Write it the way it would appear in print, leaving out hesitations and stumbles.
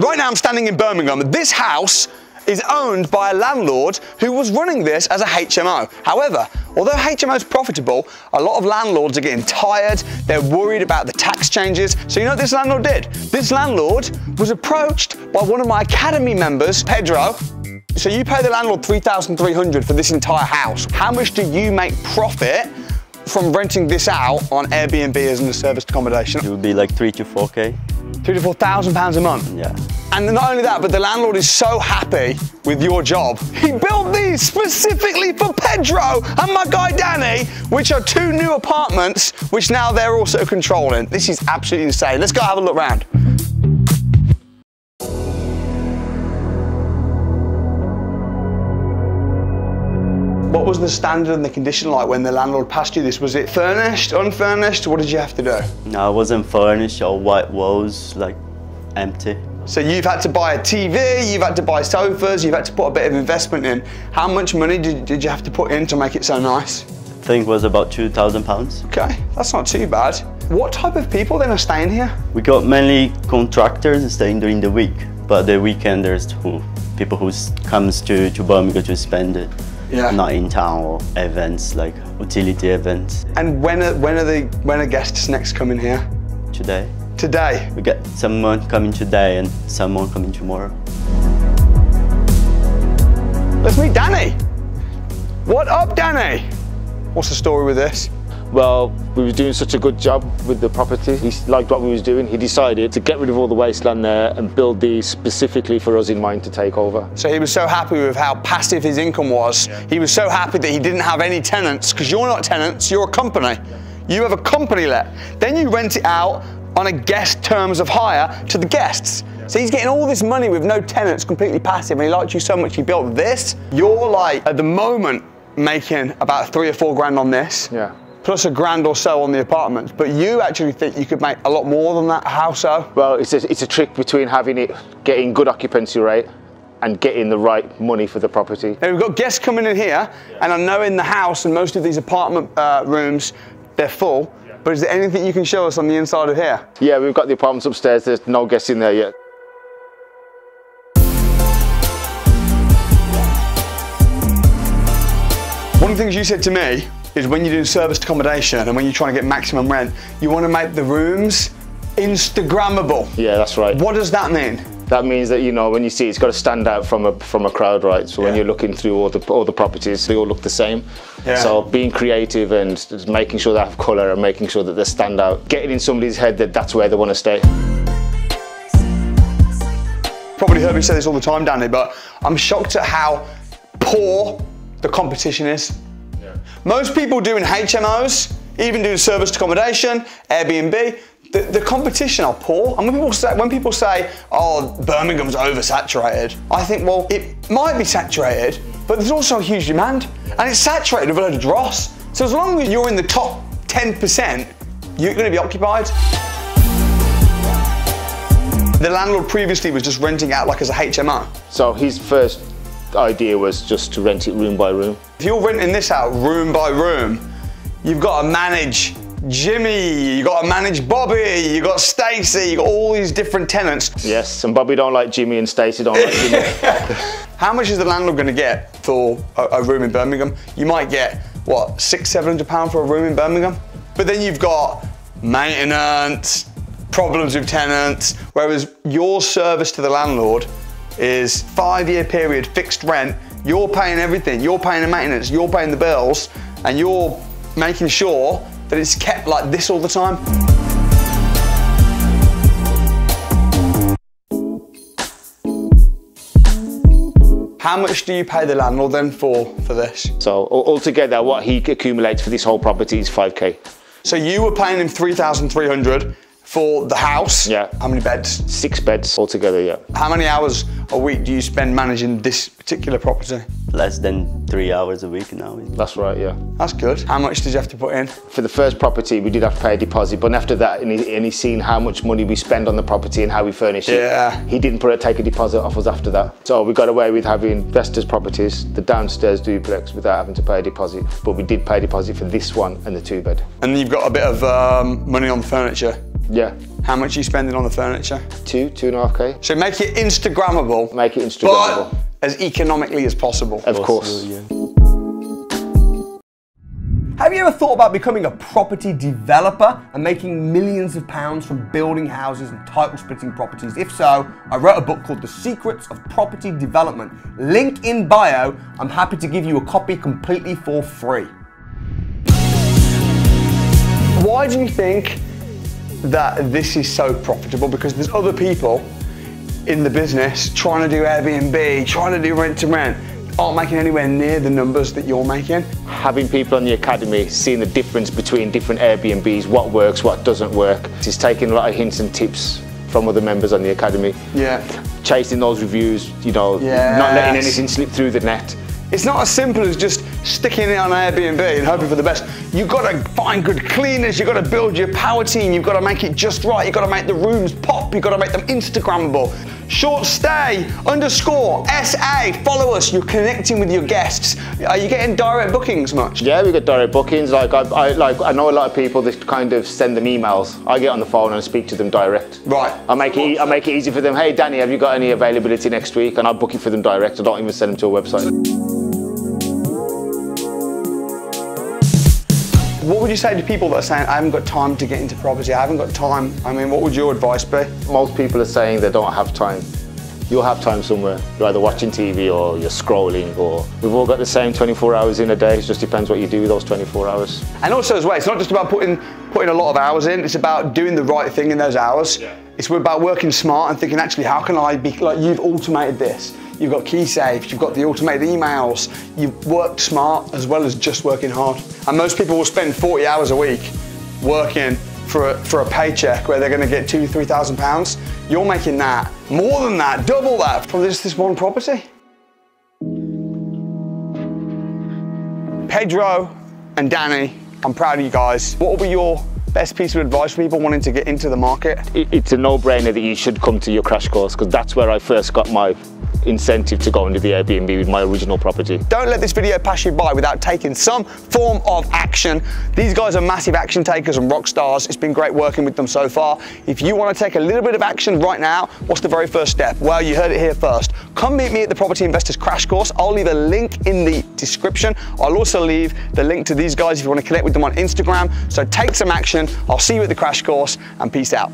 Right now I'm standing in Birmingham. This house is owned by a landlord who was running this as a HMO. However, although HMO is profitable, a lot of landlords are getting tired, they're worried about the tax changes. So you know what this landlord did? This landlord was approached by one of my academy members, Pedro. So you pay the landlord $3,300 for this entire house. How much do you make profit from renting this out on Airbnb as a serviced accommodation? It would be like 3 to 4K. £3,000 to £4,000 a month? Yeah. And not only that, but the landlord is so happy with your job. He built these specifically for Pedro and my guy Danny, which are 2 new apartments, which now they're also controlling. This is absolutely insane. Let's go have a look round. What was the standard and the condition like when the landlord passed you this? Was it furnished, unfurnished? What did you have to do? No, it wasn't furnished, all white walls, like empty. So you've had to buy a TV, you've had to buy sofas, you've had to put a bit of investment in. How much money did you have to put in to make it so nice? I think it was about £2,000. Okay, that's not too bad. What type of people then are staying here? We got mainly contractors staying during the week, but the weekenders, people who comes to Birmingham to spend it. Yeah. Not in town, or events like utility events. And when are guests next coming here? Today. Today? We got someone coming today and someone coming tomorrow. Let's meet Danny. What up, Danny? What's the story with this? Well, we were doing such a good job with the property. He liked what we was doing. He decided to get rid of all the wasteland there and build these specifically for us in mind to take over. So he was so happy with how passive his income was. Yeah. He was so happy that he didn't have any tenants, because you're not tenants, you're a company. Yeah. You have a company let. Then you rent it out on a guest terms of hire to the guests. Yeah. So he's getting all this money with no tenants, completely passive, and he liked you so much he built this. You're like, at the moment, making about 3 or 4 grand on this. Yeah. Plus $1 grand or so on the apartments, but you actually think you could make a lot more than that. How so? Well, it's a trick between getting good occupancy rate and getting the right money for the property. Now we've got guests coming in here, and I know in the house and most of these apartment rooms, they're full, but is there anything you can show us on the inside of here? Yeah, we've got the apartments upstairs, there's no guests in there yet. One of the things you said to me is when you're doing serviced accommodation and when you're trying to get maximum rent, you want to make the rooms Instagrammable. Yeah, that's right. What does that mean? That means that, you know, when you see it's got to stand out from a crowd, right? So when you're looking through all the properties, they all look the same. Yeah. So being creative and just making sure they have colour and making sure that they stand out, getting in somebody's head that that's where they want to stay. Probably heard me say this all the time, Danny, but I'm shocked at how poor the competition is. Most people doing HMOs, even doing serviced accommodation, Airbnb, the competition are poor. And when people say, oh, Birmingham's oversaturated, I think, well, it might be saturated, but there's also a huge demand. And it's saturated with a load of dross. So as long as you're in the top 10%, you're going to be occupied. The landlord previously was just renting out like as a HMO. So his first idea was just to rent it room by room. If you're renting this out room by room, you've got to manage Jimmy, you've got to manage Bobby, you've got Stacey, you've got all these different tenants. Yes, and Bobby don't like Jimmy and Stacey don't like Jimmy. How much is the landlord going to get for a room in Birmingham? You might get, what, £600–700 for a room in Birmingham? But then you've got maintenance, problems with tenants, whereas your service to the landlord is 5-year period, fixed rent. You're paying everything. You're paying the maintenance, you're paying the bills, and you're making sure that it's kept like this all the time. How much do you pay the landlord then for this? So altogether, what he accumulates for this whole property is 5K. So you were paying him $3,300 for the house? Yeah. How many beds? 6 beds altogether, yeah. How many hours a week do you spend managing this particular property? Less than 3 hours a week now. That's right, yeah. That's good. How much did you have to put in? For the first property, we did have to pay a deposit, but after that, and he's seen how much money we spend on the property and how we furnish it, he didn't take a deposit off us after that. So we got away with having investors' properties, the downstairs duplex, without having to pay a deposit. But we did pay a deposit for this one and the 2-bed. And you've got a bit of money on the furniture. Yeah. How much are you spending on the furniture? 2.5K. So make it Instagrammable. Make it Instagrammable. But as economically as possible. Of course. Yeah. Have you ever thought about becoming a property developer and making millions of pounds from building houses and title splitting properties? If so, I wrote a book called The Secrets of Property Development. Link in bio. I'm happy to give you a copy completely for free. Why do you think that this is so profitable? Because there's other people in the business trying to do Airbnb, trying to do rent to rent, aren't making anywhere near the numbers that you're making. Having people on the academy, seeing the difference between different Airbnbs, what works, what doesn't work. It's taking a lot of hints and tips from other members on the academy. Yeah. Chasing those reviews, you know, not letting anything slip through the net. It's not as simple as just sticking it on Airbnb and hoping for the best. You've got to find good cleaners, you've got to build your power team, you've got to make it just right, you've got to make the rooms pop, you've got to make them Instagrammable. Short stay _SA, follow us, you're connecting with your guests. Are you getting direct bookings much? Yeah, we get direct bookings. I know a lot of people that kind of send them emails. I get on the phone and speak to them direct. Right. I make it easy for them. Hey Danny, have you got any availability next week? And I book it for them direct. I don't even send them to a website. What would you say to people that are saying, I haven't got time to get into property, I haven't got time? I mean, what would your advice be? Most people are saying they don't have time. You'll have time somewhere. You're either watching TV or you're scrolling, or we've all got the same 24 hours in a day. It just depends what you do with those 24 hours. And also as well, it's not just about putting a lot of hours in, it's about doing the right thing in those hours. Yeah. It's about working smart and thinking, actually, how can I be, like, you've automated this. You've got key safes, you've got the automated emails, you've worked smart as well as just working hard. And most people will spend 40 hours a week working for a paycheck where they're going to get £2,000 to £3,000. You're making that, more than that, double that from this one property. Pedro and Danny, I'm proud of you guys. What will be your best piece of advice for people wanting to get into the market? It's a no-brainer that you should come to your crash course, because that's where I first got my incentive to go into the Airbnb with my original property. Don't let this video pass you by without taking some form of action. These guys are massive action takers and rock stars. It's been great working with them so far. If you want to take a little bit of action right now, what's the very first step? Well, you heard it here first. Come meet me at the Property Investors Crash Course. I'll leave a link in the description. I'll also leave the link to these guys if you want to connect with them on Instagram. So take some action. I'll see you at the Crash Course, and peace out.